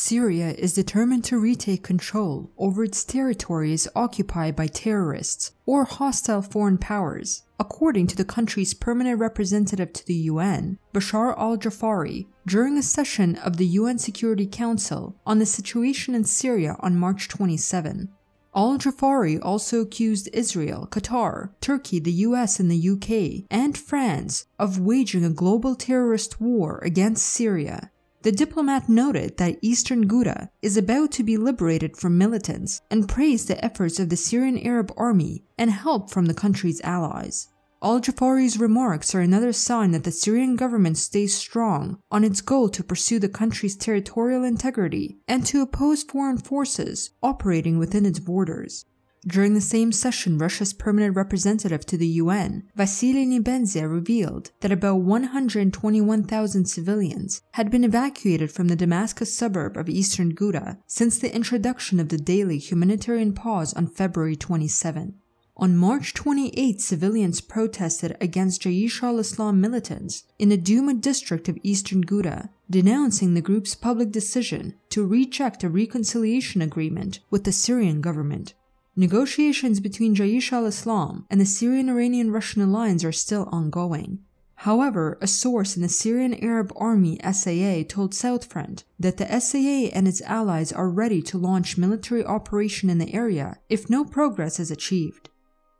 Syria is determined to retake control over its territories occupied by terrorists or hostile foreign powers, according to the country's permanent representative to the UN, Bashar al-Jafari, during a session of the UN Security Council on the situation in Syria on March 27. Al-Jafari also accused Israel, Qatar, Turkey, the US and the UK, and France of waging a global terrorist war against Syria. The diplomat noted that eastern Ghouta is about to be liberated from militants and praised the efforts of the Syrian Arab Army and help from the country's allies. Al-Jafari's remarks are another sign that the Syrian government stays strong on its goal to pursue the country's territorial integrity and to oppose foreign forces operating within its borders. During the same session, Russia's permanent representative to the UN, Vasily Nebenzia, revealed that about 121,000 civilians had been evacuated from the Damascus suburb of eastern Ghouta since the introduction of the daily humanitarian pause on February 27. On March 28, civilians protested against Jaish al-Islam militants in the Douma district of eastern Ghouta, denouncing the group's public decision to reject a reconciliation agreement with the Syrian government. Negotiations between Jaish al-Islam and the Syrian-Iranian-Russian alliance are still ongoing. However, a source in the Syrian Arab Army SAA told Southfront that the SAA and its allies are ready to launch military operation in the area if no progress is achieved.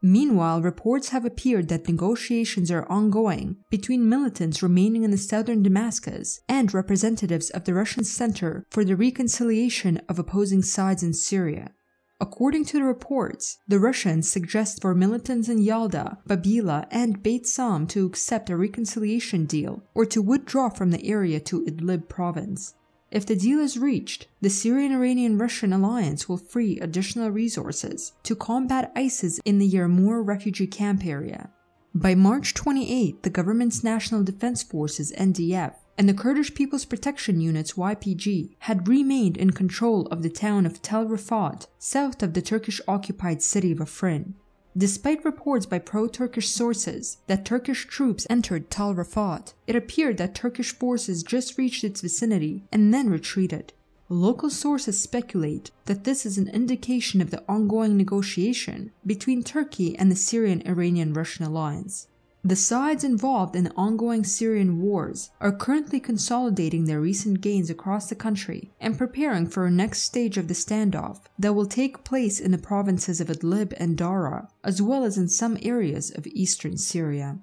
Meanwhile, reports have appeared that negotiations are ongoing between militants remaining in the southern Damascus and representatives of the Russian Center for the Reconciliation of Opposing Sides in Syria. According to the reports, the Russians suggest for militants in Yalda, Babila, and Beit Sam to accept a reconciliation deal or to withdraw from the area to Idlib province. If the deal is reached, the Syrian-Iranian-Russian alliance will free additional resources to combat ISIS in the Yarmouk refugee camp area. By March 28, the government's National Defense Forces (NDF) and the Kurdish People's Protection Units (YPG) had remained in control of the town of Tel Rifat, south of the Turkish-occupied city of Afrin. Despite reports by pro-Turkish sources that Turkish troops entered Tel Rifat, it appeared that Turkish forces just reached its vicinity and then retreated. Local sources speculate that this is an indication of the ongoing negotiation between Turkey and the Syrian-Iranian-Russian alliance. The sides involved in the ongoing Syrian wars are currently consolidating their recent gains across the country and preparing for a next stage of the standoff that will take place in the provinces of Idlib and Dara, as well as in some areas of eastern Syria.